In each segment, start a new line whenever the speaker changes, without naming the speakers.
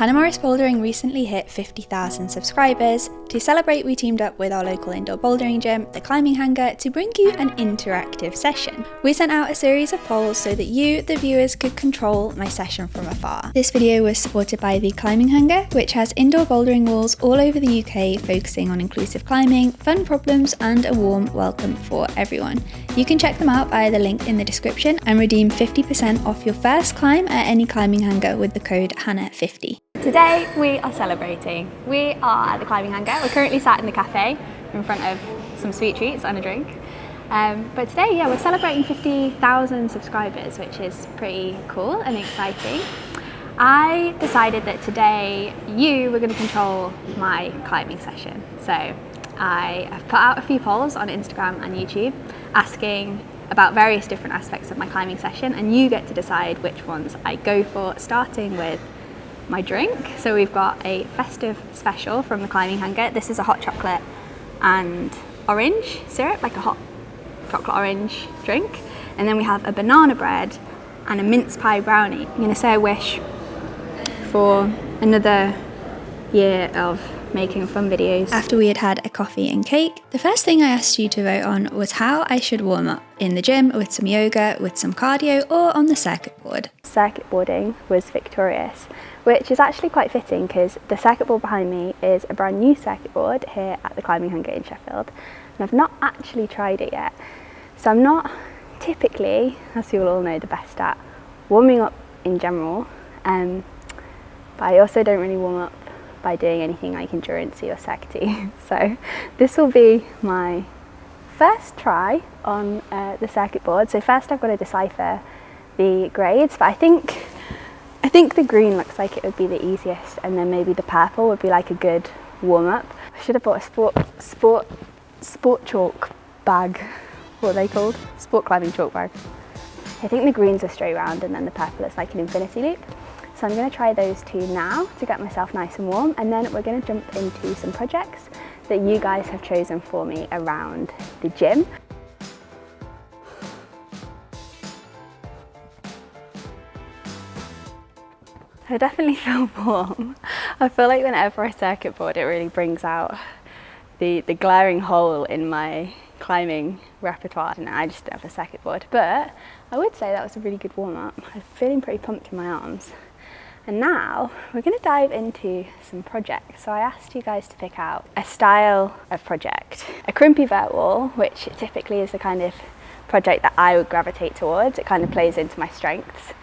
Hannah Morris Bouldering recently hit 50,000 subscribers. To celebrate, we teamed up with our local indoor bouldering gym, the Climbing Hangar, to bring you an interactive session. We sent out a series of polls so that you, the viewers, could control my session from afar. This video was supported by the Climbing Hangar, which has indoor bouldering walls all over the UK focusing on inclusive climbing, fun problems, and a warm welcome for everyone. You can check them out via the link in the description and redeem 50% off your first climb at any Climbing Hangar with the code HANNAH50.
Today we are celebrating. We are at the Climbing Hangar. We're currently sat in the cafe in front of some sweet treats and a drink. But today, we're celebrating 50,000 subscribers, which is pretty cool and exciting. I decided that today you were going to control my climbing session. So I have put out a few polls on Instagram and YouTube asking about various different aspects of my climbing session, and you get to decide which ones I go for, starting with my drink. So we've got a festive special from the Climbing Hangar. This is a hot chocolate and orange syrup, like a hot chocolate orange drink. And then we have a banana bread and a mince pie brownie. I'm gonna say a wish for another year of making fun videos.
After we had had a coffee and cake, the first thing I asked you to vote on was how I should warm up in the gym with some yoga, with some cardio, or on the circuit board.
Circuit boarding was victorious, which is actually quite fitting because the circuit board behind me is a brand new circuit board here at the Climbing Hangar in Sheffield, and I've not actually tried it yet. So I'm not typically, as you will all know, the best at warming up in general, but I also don't really warm up by doing anything like endurance or circuity. So this will be my first try on the circuit board. So first I've got to decipher the grades, but I think the green looks like it would be the easiest, and then maybe the purple would be like a good warm-up. I should have bought a sport chalk bag. What are they called? Sport climbing chalk bag. I think the greens are straight round and then the purple is like an infinity loop. So I'm going to try those two now to get myself nice and warm, and then we're going to jump into some projects that you guys have chosen for me around the gym. I definitely feel warm. I feel like whenever I circuit board, it really brings out the glaring hole in my climbing repertoire, and I just don't have a circuit board. But I would say that was a really good warm-up. I'm feeling pretty pumped in my arms. And now we're going to dive into some projects. So I asked you guys to pick out a style of project. A crimpy vert wall, which typically is the kind of project that I would gravitate towards. It kind of plays into my strengths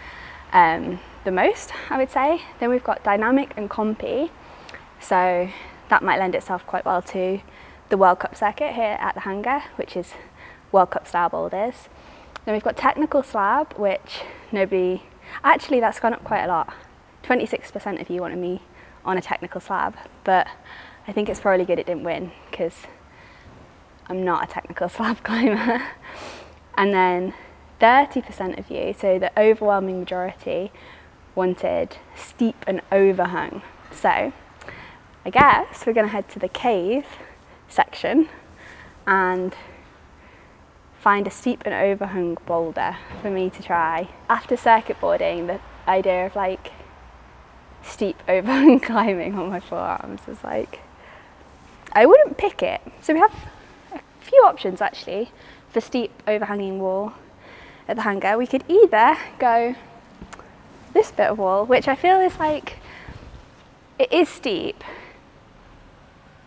the most, I would say. Then we've got dynamic and compy. So that might lend itself quite well to the World Cup circuit here at the Hangar, which is World Cup style boulders. Then we've got technical slab, which actually that's gone up quite a lot. 26% of you wanted me on a technical slab, but I think it's probably good it didn't win because I'm not a technical slab climber. And then 30% of you, so the overwhelming majority, wanted steep and overhung. So I guess we're going to head to the cave section and find a steep and overhung boulder for me to try. After circuit boarding, the idea of like steep overhang climbing on my forearms was like, I wouldn't pick it. So we have a few options actually for steep overhanging wall at the Hangar. We could either go this bit of wall, which I feel is like, it is steep,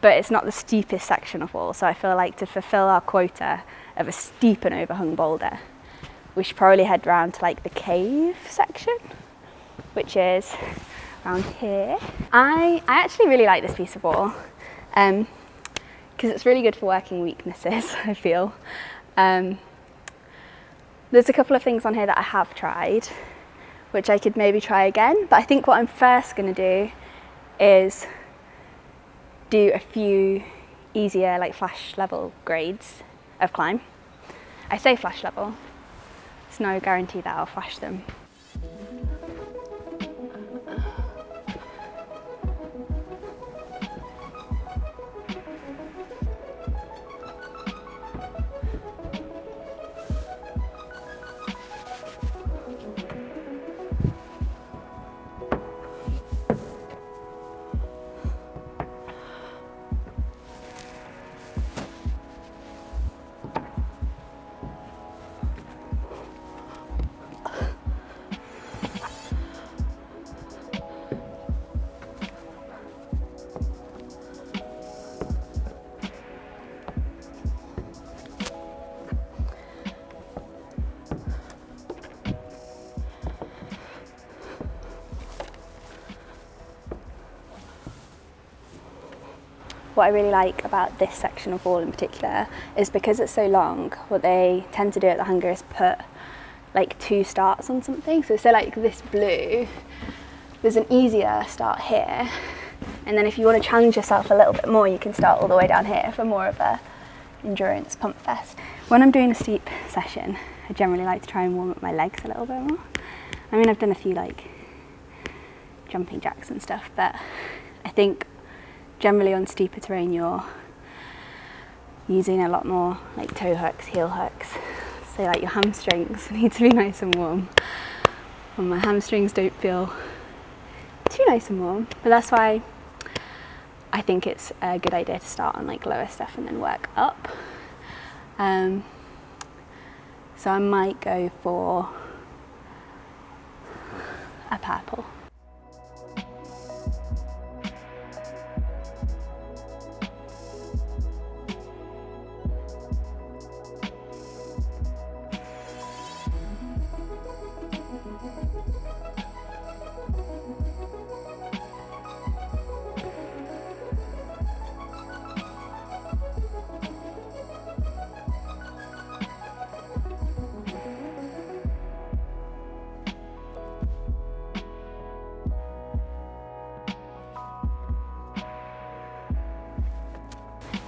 but it's not the steepest section of wall. So I feel like to fulfill our quota of a steep and overhung boulder, we should probably head round to like the cave section, which is around here. I actually really like this piece of wall because it's really good for working weaknesses, I feel. There's a couple of things on here that I have tried, which I could maybe try again, but I think what I'm first going to do is do a few easier like flash level grades of climb. I say flash level, there's no guarantee that I'll flash them. what I really like about this section of wall in particular is because it's so long, what they tend to do at the Hangar is put like 2 starts on something. So say like this blue, there's an easier start here, and then if you want to challenge yourself a little bit more, you can start all the way down here for more of a endurance pump fest. When I'm doing a steep session, I generally like to try and warm up my legs a little bit more. I mean, I've done a few like jumping jacks and stuff, but I think generally on steeper terrain you're using a lot more like toe hooks, heel hooks. So like your hamstrings need to be nice and warm. And my hamstrings don't feel too nice and warm, but that's why I think it's a good idea to start on like lower stuff and then work up. So I might go for a purple.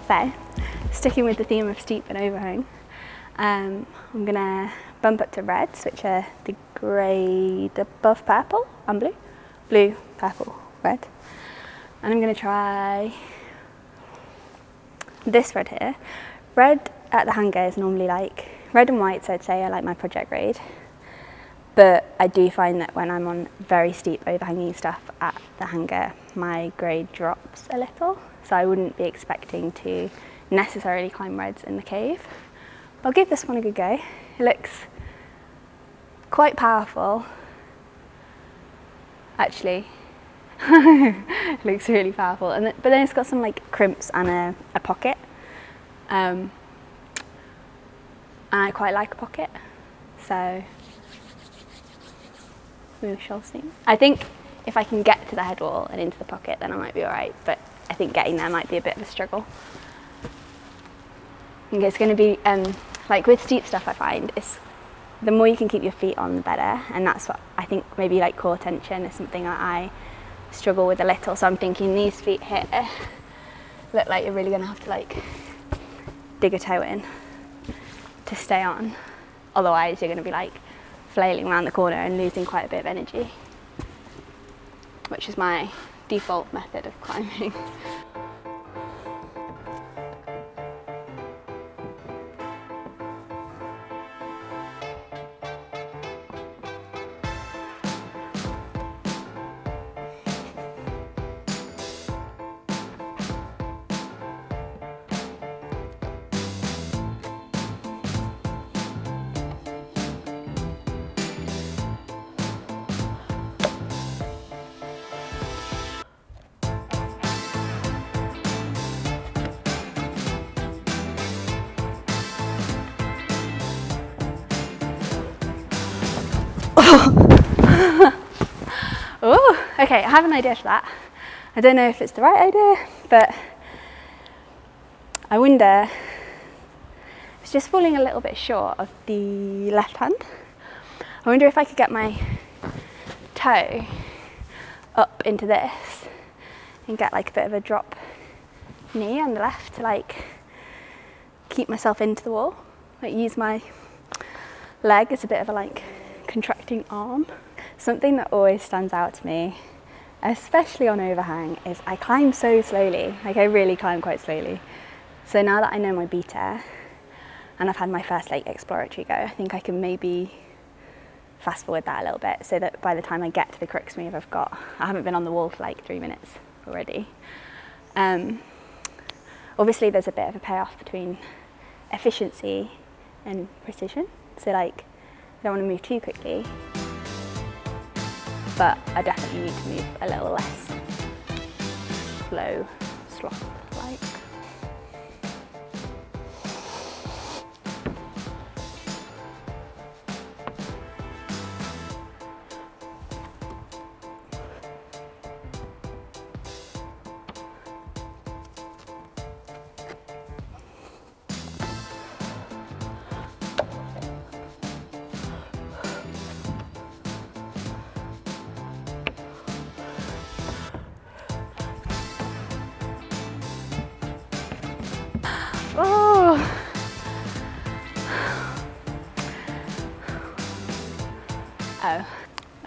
So, sticking with the theme of steep and overhang, I'm going to bump up to reds, which are the grade above purple and blue. Blue, purple, red. And I'm going to try this red here. Red at the Hangar is normally like, red and white, so I'd say I like my project grade. But I do find that when I'm on very steep overhanging stuff at the Hangar, my grade drops a little. So I wouldn't be expecting to necessarily climb reds in the cave. I'll give this one a good go. It looks quite powerful, actually. It looks really powerful, but then it's got some like crimps and a pocket. And I quite like a pocket, so we shall see. I think if I can get to the head wall and into the pocket, then I might be alright, but I think getting there might be a bit of a struggle. I think it's going to be, like with steep stuff I find, it's the more you can keep your feet on the better, and that's what I think maybe like core tension is something that I struggle with a little, so I'm thinking these feet here look like you're really going to have to like dig a toe in to stay on, otherwise you're going to be like flailing around the corner and losing quite a bit of energy, which is my default method of climbing. Oh, okay, I have an idea for that. I don't know if it's the right idea, but I wonder, it's just falling a little bit short of the left hand. I wonder if I could get my toe up into this and get like a bit of a drop knee on the left to like keep myself into the wall. Like use my leg as a bit of a like contracting arm. Something that always stands out to me, especially on overhang, is I climb so slowly. Like I really climb quite slowly. So now that I know my beta and I've had my first like exploratory go, I think I can maybe fast forward that a little bit so that by the time I get to the crux move I haven't been on the wall for like 3 minutes already. Obviously there's a bit of a payoff between efficiency and precision. So like I don't want to move too quickly, but I definitely need to move a little less slow, sloth-like.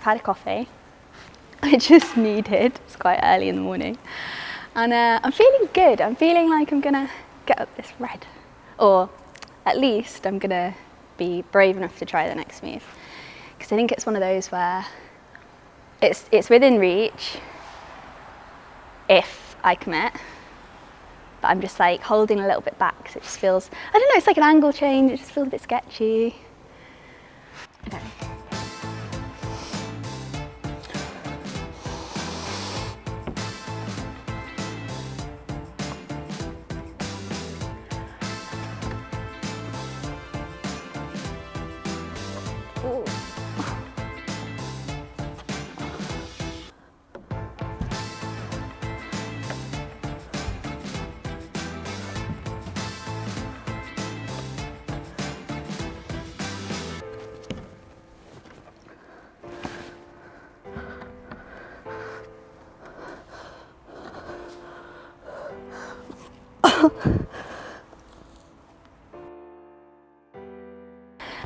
had a coffee. I just needed, it's quite early in the morning. And I'm feeling good. I'm feeling like I'm gonna get up this red. Or at least I'm gonna be brave enough to try the next move. Because I think it's one of those where it's within reach if I commit. But I'm just like holding a little bit back, so it just feels, I don't know, it's like an angle change, it just feels a bit sketchy. Okay. Ooh.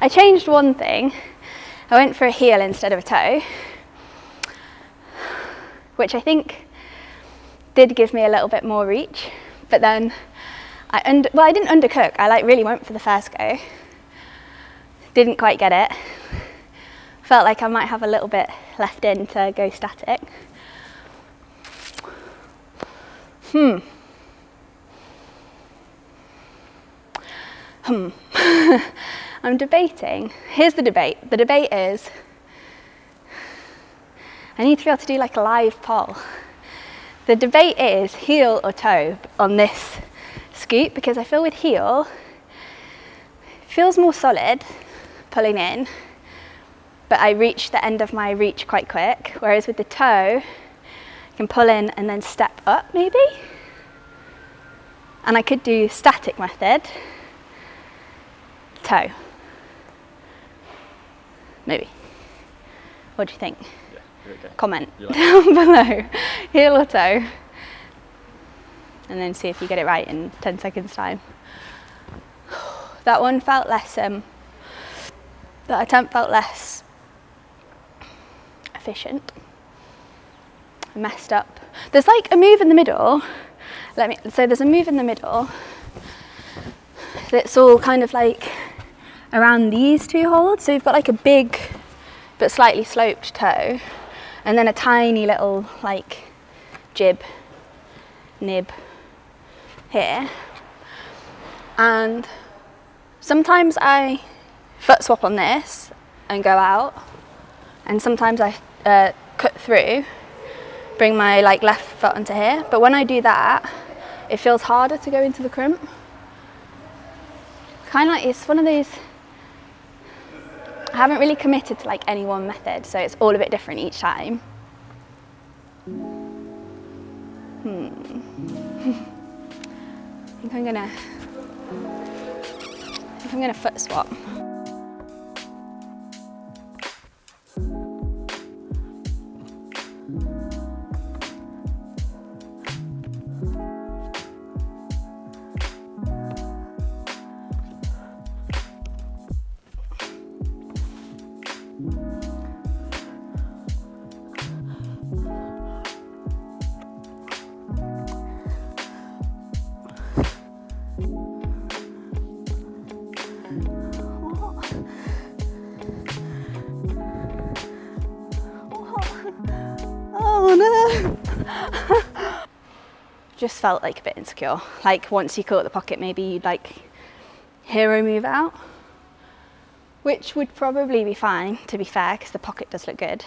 I changed one thing. I went for a heel instead of a toe, which I think did give me a little bit more reach, but then I didn't undercook. I like really went for the first go. Didn't quite get it. Felt like I might have a little bit left in to go static. I'm debating. Here's the debate. The debate is, I need to be able to do like a live poll. The debate is heel or toe on this scoop, because I feel with heel, it feels more solid pulling in, but I reach the end of my reach quite quick, whereas with the toe, I can pull in and then step up maybe. And I could do static method, toe. Maybe. What do you think?
Yeah, you're okay.
Comment down below, heel or toe, and then see if you get it right in 10 seconds time. That one felt less, that attempt felt less efficient. I messed up. There's like a move in the middle, so there's a move in the middle that's all kind of like around these two holds. So you've got like a big but slightly sloped toe, and then a tiny little like nib here. And sometimes I foot swap on this and go out, and sometimes I cut through, bring my like left foot onto here. But when I do that, it feels harder to go into the crimp. Kind of like, it's one of those, I haven't really committed to like any one method, so it's all a bit different each time. I think I'm gonna foot swap. Just felt like a bit insecure. Like once you caught the pocket, maybe you'd like hero move out, which would probably be fine, to be fair, because the pocket does look good,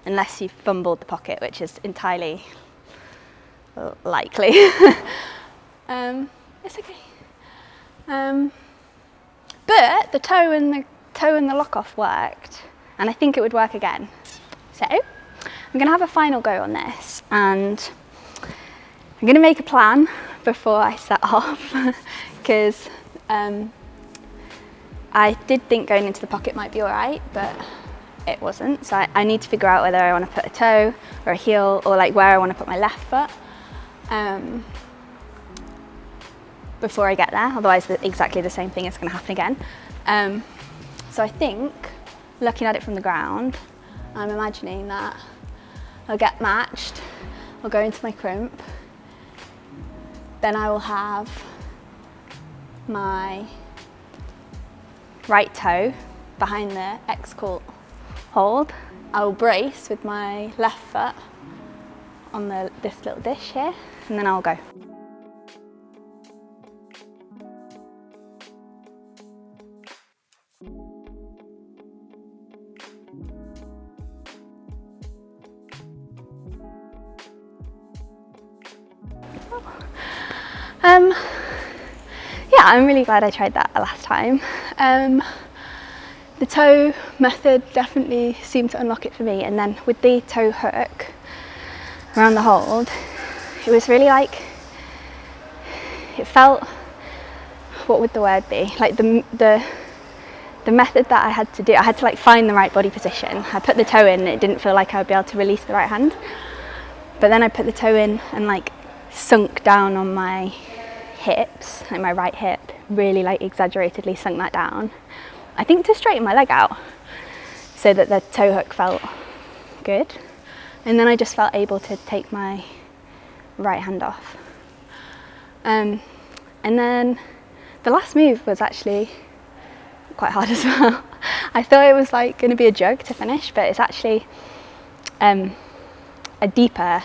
unless you fumbled the pocket, which is entirely likely. It's okay. But the toe and the lock off worked, and I think it would work again. So I'm gonna have a final go on this, and I'm gonna make a plan before I set off, because I did think going into the pocket might be all right, but it wasn't. So I need to figure out whether I want to put a toe or a heel, or like where I want to put my left foot before I get there. Otherwise, exactly the same thing is going to happen again. So I think, looking at it from the ground, I'm imagining that I'll get matched, I'll go into my crimp, then I will have my right toe behind the X-Court hold. I will brace with my left foot on this little dish here, and then I'll go. Yeah, I'm really glad I tried that last time. The toe method definitely seemed to unlock it for me, and then with the toe hook around the hold, it was really like, it felt, what would the word be? Like the method that I had to do, I had to like find the right body position. I put the toe in and it didn't feel like I would be able to release the right hand. But then I put the toe in and like sunk down on my hips, like my right hip, really like exaggeratedly sunk that down. I think to straighten my leg out so that the toe hook felt good. And then I just felt able to take my right hand off. And then the last move was actually quite hard as well. I thought it was like going to be a joke to finish, but it's actually a deeper,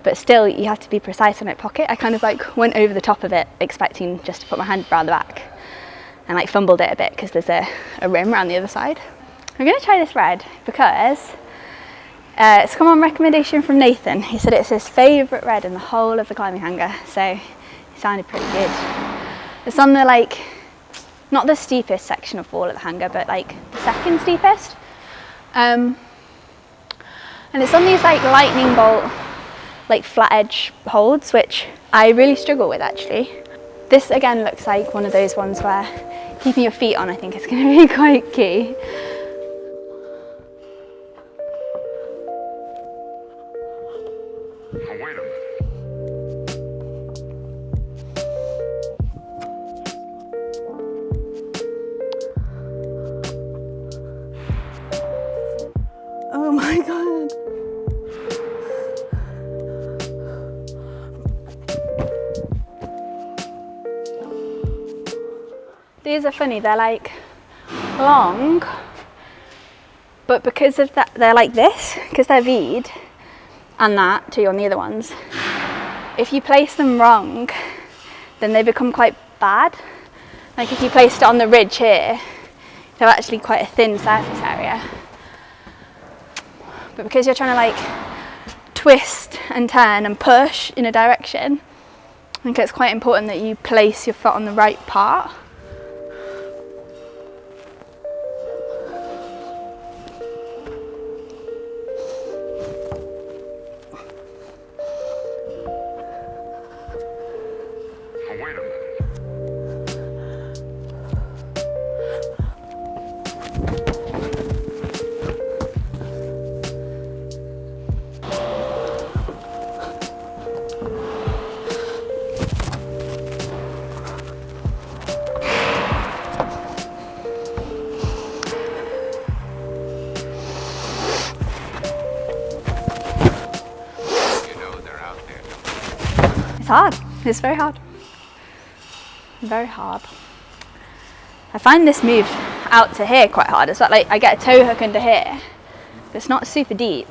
but still you have to be precise on it pocket. I kind of like went over the top of it expecting just to put my hand around the back, and like fumbled it a bit because there's a rim around the other side. I'm going to try this red because it's come on recommendation from Nathan. He said it's his favourite red in the whole of the climbing hanger, so it sounded pretty good. It's on the like, not the steepest section of wall at the hanger, but like the second steepest. And it's on these like lightning bolt, like flat edge holds, which I really struggle with actually. This again looks like one of those ones where keeping your feet on, I think, is going to be quite key. Oh my god. These are funny, they're like long, but because of that, they're like this, because they're V'd, and that too on the other ones. If you place them wrong, then they become quite bad. Like if you placed it on the ridge here, they're actually quite a thin surface area. But because you're trying to like twist and turn and push in a direction, I think it's quite important that you place your foot on the right part. Hard. It's very hard. Very hard. I find this move out to here quite hard. It's like I get a toe hook under here, but it's not super deep.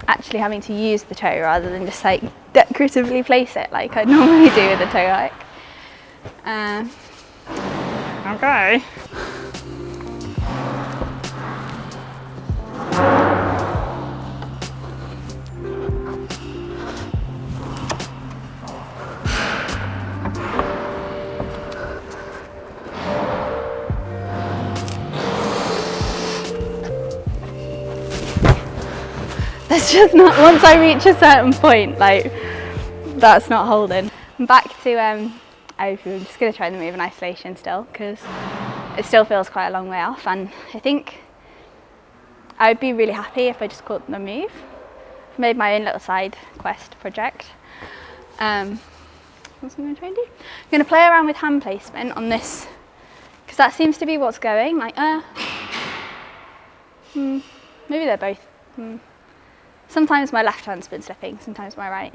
Actually having to use the toe rather than just like decoratively place it like I normally do with a toe hook. Okay. That's just not, once I reach a certain point, like, that's not holding. Back to, I'm just going to try the move in isolation still, because it still feels quite a long way off, and I think I'd be really happy if I just caught the move. Made my own little side quest project. What's I'm going to try and do? I'm going to play around with hand placement on this, because that seems to be what's going, like, Maybe they're both. Sometimes my left hand's been slipping, sometimes my right.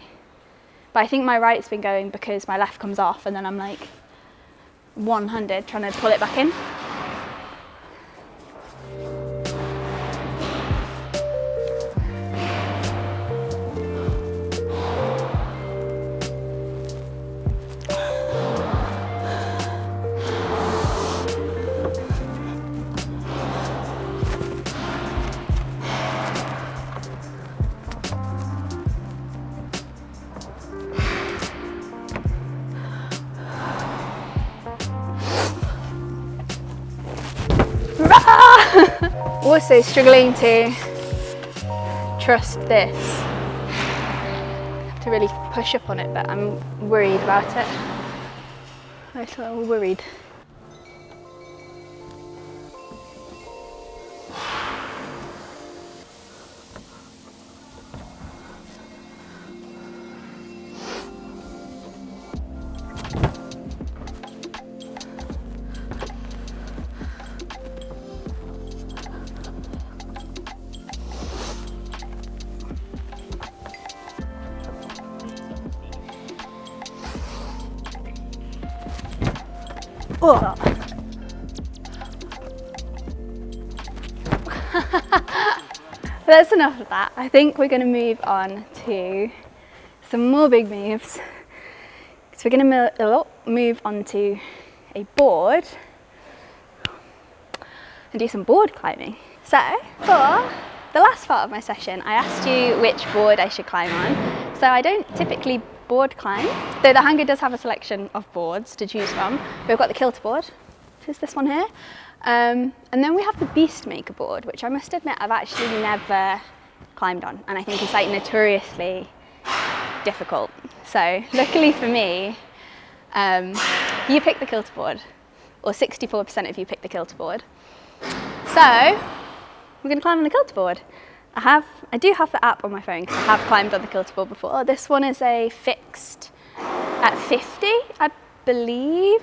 But I think my right's been going because my left comes off and then I'm like one-handed trying to pull it back in. Also struggling to trust this. I have to really push up on it, but I'm worried about it. I'm a little worried. Oh. That's enough of that. I think we're going to move on to some more big moves. So we're going to move on to a board and do some board climbing. So for the last part of my session, I asked you which board I should climb on. So I don't typically board climb, though the Hangar does have a selection of boards to choose from. We've got the Kilter Board, which is this one here, and then we have the Beastmaker board, which I must admit I've actually never climbed on, and I think it's like notoriously difficult. So luckily for me, you picked the Kilter Board, or 64% of you picked the Kilter Board. So we're going to climb on the Kilter Board. I do have the app on my phone because I have climbed on the Kilter Board before. This one is a fixed at 50, I believe.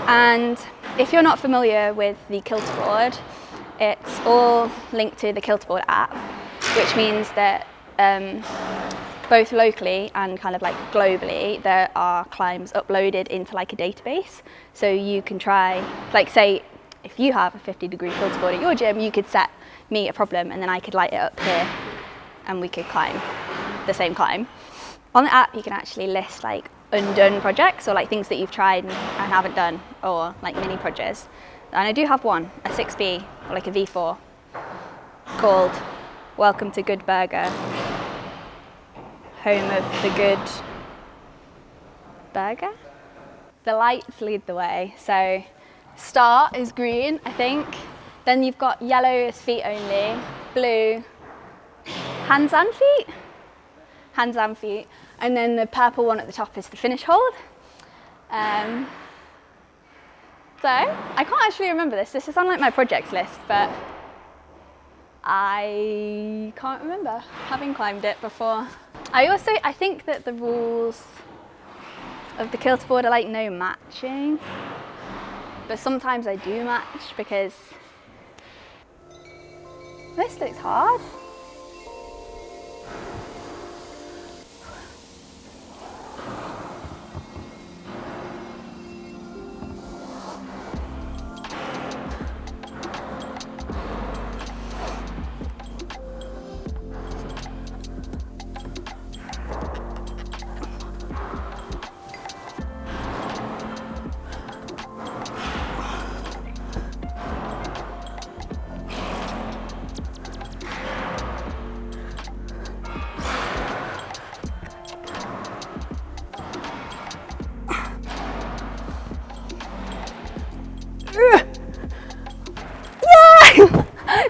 And if you're not familiar with the Kilter Board, it's all linked to the Kilter Board app, which means that both locally and kind of like globally, there are climbs uploaded into like a database. So you can try, like say, if you have a 50-degree Kilter Board at your gym, you could set me a problem and then I could light it up here and we could climb the same climb. On the app you can actually list like undone projects or like things that you've tried and haven't done, or like mini projects. And I do have one, a 6B or like a V4 called Welcome to Good Burger, home of the good burger. The lights lead the way, so start is green, I think. Then you've got yellow is feet only, blue, hands and feet? Hands and feet. And then the purple one at the top is the finish hold. So, I can't actually remember this. This is on like my projects list, but I can't remember having climbed it before. I think that the rules of the Kilter Board are like no matching, but sometimes I do match because this looks hard.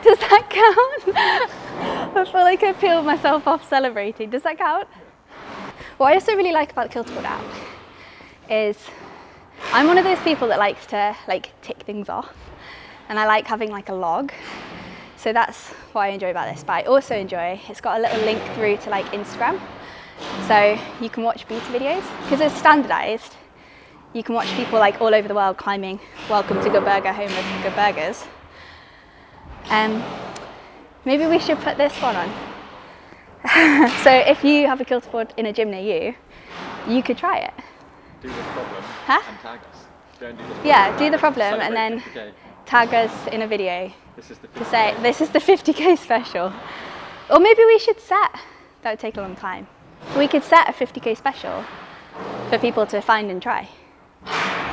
Does that count? I feel like I peeled myself off celebrating. Does that count? What I also really like about the Kilter Board app is I'm one of those people that likes to like tick things off, and I like having like a log. So that's what I enjoy about this. But I also enjoy, it's got a little link through to like Instagram. So you can watch beta videos because it's standardized. You can watch people like all over the world climbing Welcome to Good Burger, home of good burgers. Maybe we should put this one on. So if you have a Kilter board in a gym near you, you could try it.
Do this problem and tag us. Don't do this problem.
Yeah, do the problem and then
50K.
tag us in a video
This is the
to say this is the 50k special. Or maybe we should set, that would take a long time. We could set a 50k special for people to find and try.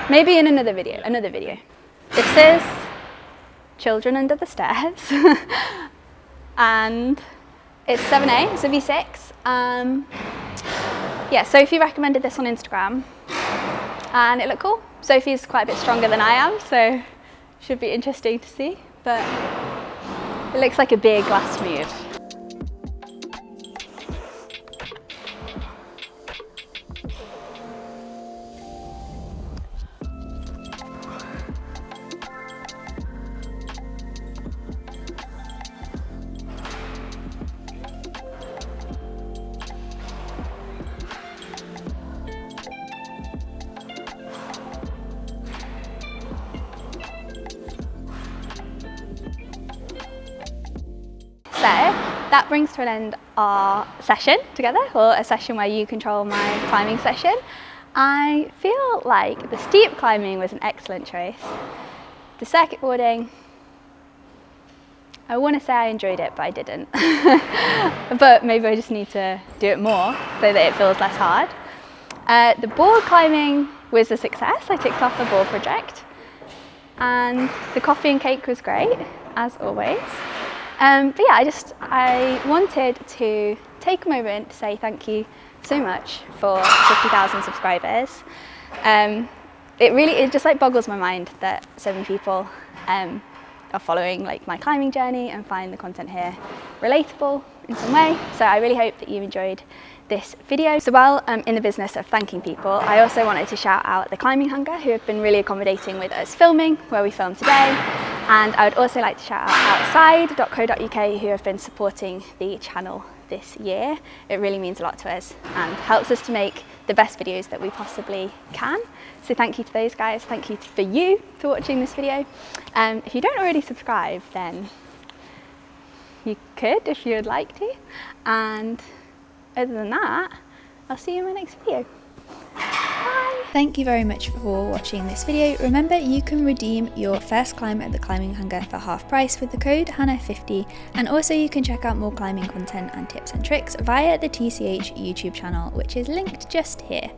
Maybe in another video, This is Children Under the Stairs. And it's 7A, it's a V6. Yeah, Sophie recommended this on Instagram and it looked cool. Sophie's quite a bit stronger than I am, so should be interesting to see, but it looks like a big last move. So that brings to an end our session together, or a session where you control my climbing session. I feel like the steep climbing was an excellent choice. The circuit boarding, I want to say I enjoyed it, but I didn't. But maybe I just need to do it more so that it feels less hard. The board climbing was a success. I ticked off the board project. And the coffee and cake was great, as always. But yeah, I wanted to take a moment to say thank you so much for 50,000 subscribers. It just like boggles my mind that so many people are following like my climbing journey and find the content here relatable in some way. So I really hope that you enjoyed this video. So while I'm in the business of thanking people, I also wanted to shout out the Climbing Hangar, who have been really accommodating with us filming where we filmed today. And I would also like to shout out decided.The, who have been supporting the channel this year. It really means a lot to us and helps us to make the best videos that we possibly can. So thank you to those guys. Thank you for you for watching this video. If you don't already subscribe, then you could if you would like to. And other than that, I'll see you in my next video. Bye!
Thank you very much for watching this video. Remember, you can redeem your first climb at the Climbing Hangar for half price with the code Hannah50, and also you can check out more climbing content and tips and tricks via the TCH YouTube channel, which is linked just here.